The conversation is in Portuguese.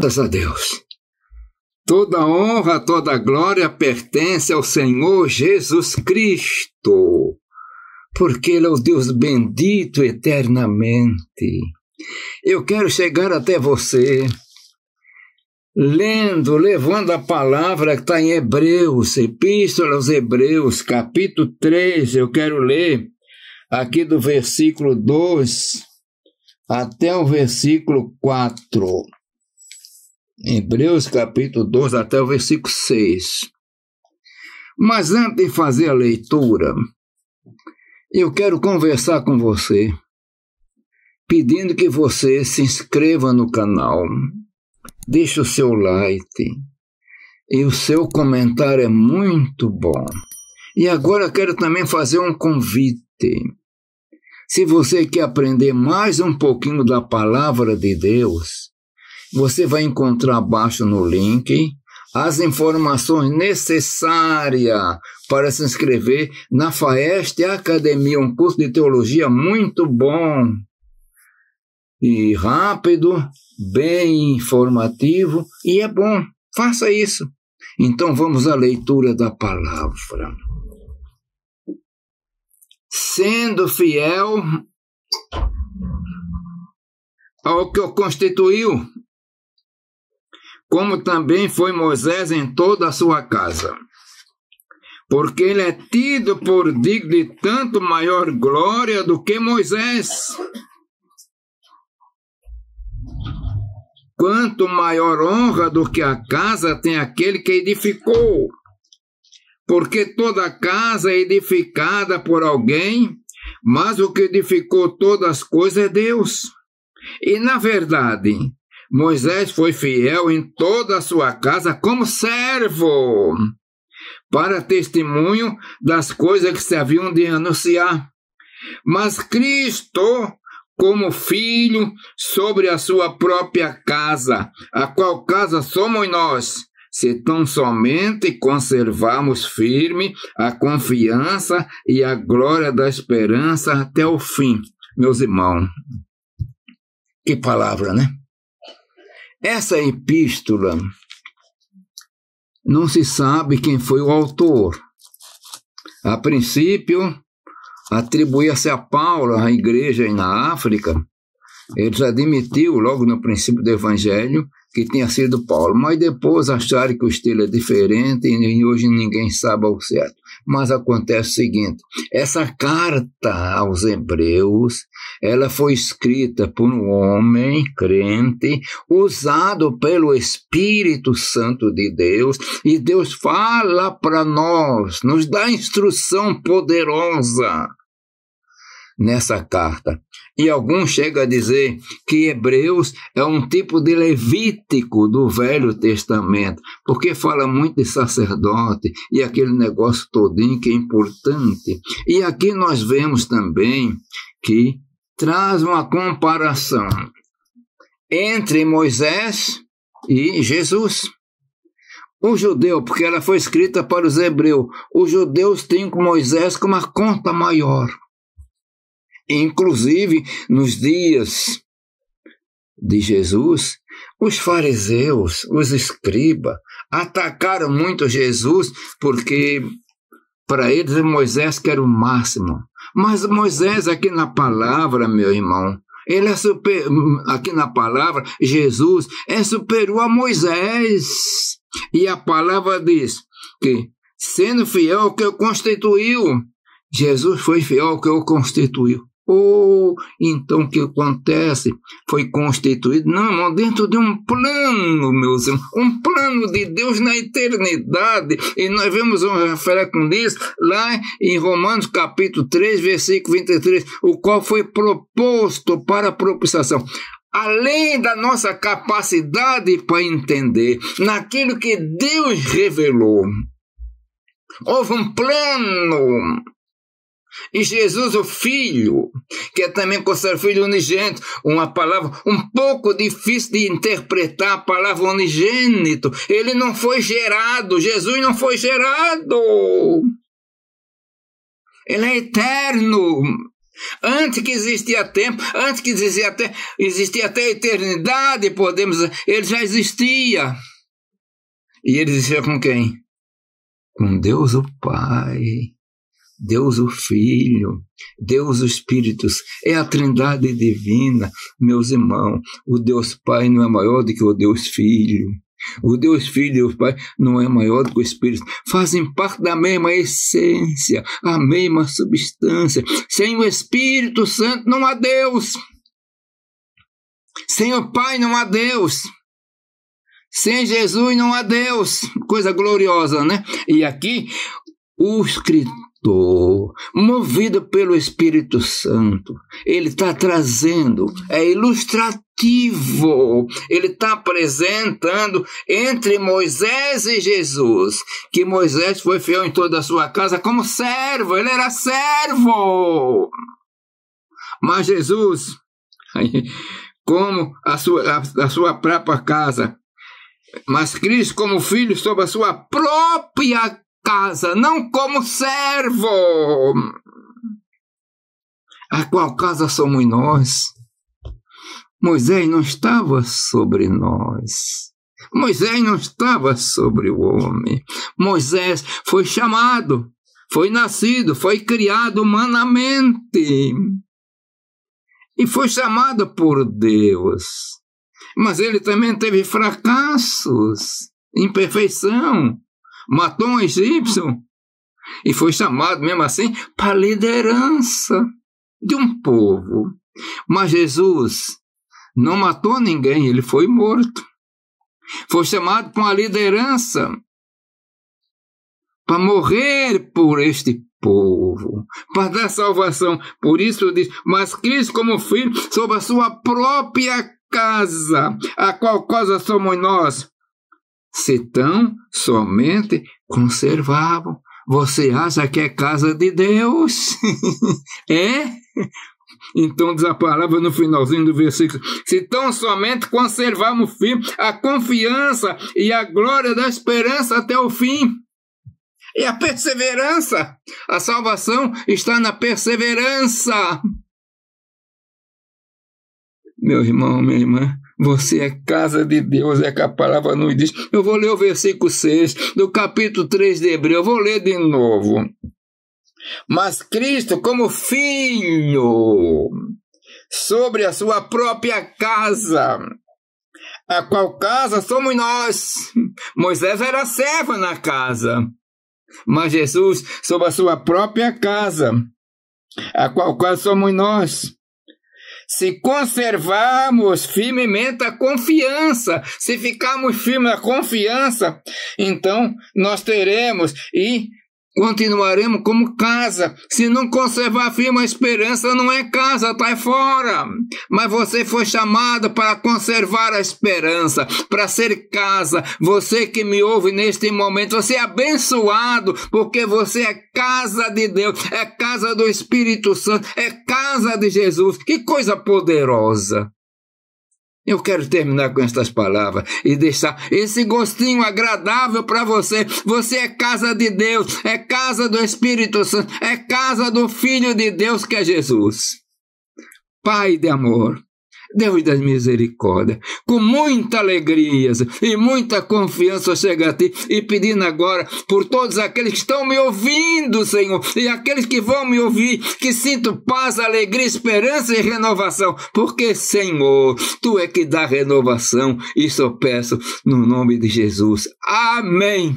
Graças a Deus. Toda honra, toda glória pertence ao Senhor Jesus Cristo, porque Ele é o Deus bendito eternamente. Eu quero chegar até você, levando a palavra que está em Hebreus, Epístola aos Hebreus, capítulo 3, eu quero ler aqui do versículo 2 até o versículo 4. Hebreus capítulo 2 até o versículo 6. Mas antes de fazer a leitura, eu quero conversar com você, pedindo que você se inscreva no canal, deixe o seu like, e o seu comentário é muito bom. E agora eu quero também fazer um convite. Se você quer aprender mais um pouquinho da palavra de Deus, você vai encontrar abaixo no link as informações necessárias para se inscrever na FAEST Academia, um curso de teologia muito bom e rápido, bem informativo, e é bom, faça isso. Então vamos à leitura da palavra. Sendo fiel ao que o constituiu, como também foi Moisés em toda a sua casa, porque ele é tido por digno de tanto maior glória do que Moisés. Quanto maior honra do que a casa tem aquele que edificou, porque toda casa é edificada por alguém, mas o que edificou todas as coisas é Deus. E na verdade, Moisés foi fiel em toda a sua casa como servo, para testemunho das coisas que se haviam de anunciar. Mas Cristo, como filho, sobre a sua própria casa, a qual casa somos nós, se tão somente conservarmos firme a confiança e a glória da esperança até o fim. Meus irmãos, que palavra, né? Essa epístola, não se sabe quem foi o autor. A princípio, atribuía-se a Paulo, a igreja aí na África. Ele já admitiu, logo no princípio do Evangelho, que tinha sido Paulo. Mas depois acharam que o estilo é diferente e hoje ninguém sabe ao certo. Mas acontece o seguinte, essa carta aos Hebreus, ela foi escrita por um homem crente, usado pelo Espírito Santo de Deus, e Deus fala para nós, nos dá instrução poderosa nessa carta. E alguns chegam a dizer que Hebreus é um tipo de Levítico do Velho Testamento, porque fala muito de sacerdote e aquele negócio todinho que é importante. E aqui nós vemos também que traz uma comparação entre Moisés e Jesus. O judeu, porque ela foi escrita para os hebreus, os judeus têm com Moisés como uma conta maior. Inclusive, nos dias de Jesus, os fariseus, os escribas, atacaram muito Jesus, porque para eles Moisés que era o máximo. Mas Moisés aqui na palavra, meu irmão, ele é aqui na palavra, Jesus é superior a Moisés. E a palavra diz que, sendo fiel ao que o constituiu, Jesus foi fiel ao que o constituiu. Então o que acontece? Foi constituído, não, dentro de um plano, meus irmãos, um plano de Deus na eternidade, e nós vemos uma referência com isso lá em Romanos capítulo 3, versículo 23, o qual foi proposto para a propiciação. Além da nossa capacidade para entender, naquilo que Deus revelou, houve um plano. E Jesus, o Filho, que é também considerado Filho unigênito, uma palavra um pouco difícil de interpretar, a palavra unigênito, ele não foi gerado, Jesus não foi gerado, ele é eterno, Antes que existia tempo, antes que existia até a eternidade, podemos dizer, ele já existia. E ele existia com quem? Com Deus o Pai, Deus o Filho, Deus o Espírito. É a Trindade divina, meus irmãos. O Deus Pai não é maior do que o Deus Filho. O Deus Filho e o Pai não é maior do que o Espírito. Fazem parte da mesma essência, a mesma substância. Sem o Espírito Santo não há Deus. Sem o Pai não há Deus. Sem Jesus não há Deus. Coisa gloriosa, né? E aqui o escritor, movido pelo Espírito Santo, ele está trazendo, é ilustrativo, ele está apresentando entre Moisés e Jesus, que Moisés foi fiel em toda a sua casa como servo, ele era servo, mas Jesus, como a sua própria casa, mas Cristo como filho sobre a sua própria casa, não como servo. A qual casa somos nós? Moisés não estava sobre nós. Moisés não estava sobre o homem. Moisés foi chamado, foi nascido, foi criado humanamente. E foi chamado por Deus. Mas ele também teve fracassos, imperfeição. Matou um egípcio e foi chamado mesmo assim para a liderança de um povo. Mas Jesus não matou ninguém, ele foi morto. Foi chamado para uma liderança, para morrer por este povo, para dar salvação. Por isso diz, mas Cristo como filho sobre a sua própria casa, a qual coisa somos nós? Se tão somente conservavam. Você acha que é casa de Deus? É? Então diz a palavra no finalzinho do versículo: se tão somente conservarmos firme a confiança e a glória da esperança até o fim. E a perseverança, a salvação está na perseverança. Meu irmão, minha irmã, você é casa de Deus, é que a palavra nos diz. Eu vou ler o versículo 6 do capítulo 3 de Hebreu, eu vou ler de novo. Mas Cristo como filho sobre a sua própria casa, a qual casa somos nós. Moisés era servo na casa, mas Jesus sobre a sua própria casa, a qual casa somos nós. Se conservarmos firmemente a confiança, se ficarmos firmes na confiança, então nós teremos e continuaremos como casa. Se não conservar firme a esperança, não é casa, está fora. Mas você foi chamado para conservar a esperança, para ser casa. Você que me ouve neste momento, você é abençoado, porque você é casa de Deus, é casa do Espírito Santo, é casa de Jesus. Que coisa poderosa! Eu quero terminar com estas palavras e deixar esse gostinho agradável para você. Você é casa de Deus, é casa do Espírito Santo, é casa do Filho de Deus que é Jesus. Pai de amor, Deus das misericórdias, com muita alegria e muita confiança chega a Ti e pedindo agora por todos aqueles que estão me ouvindo, Senhor, e aqueles que vão me ouvir, que sinto paz, alegria, esperança e renovação, porque, Senhor, Tu é que dá renovação. Isso eu peço no nome de Jesus. Amém.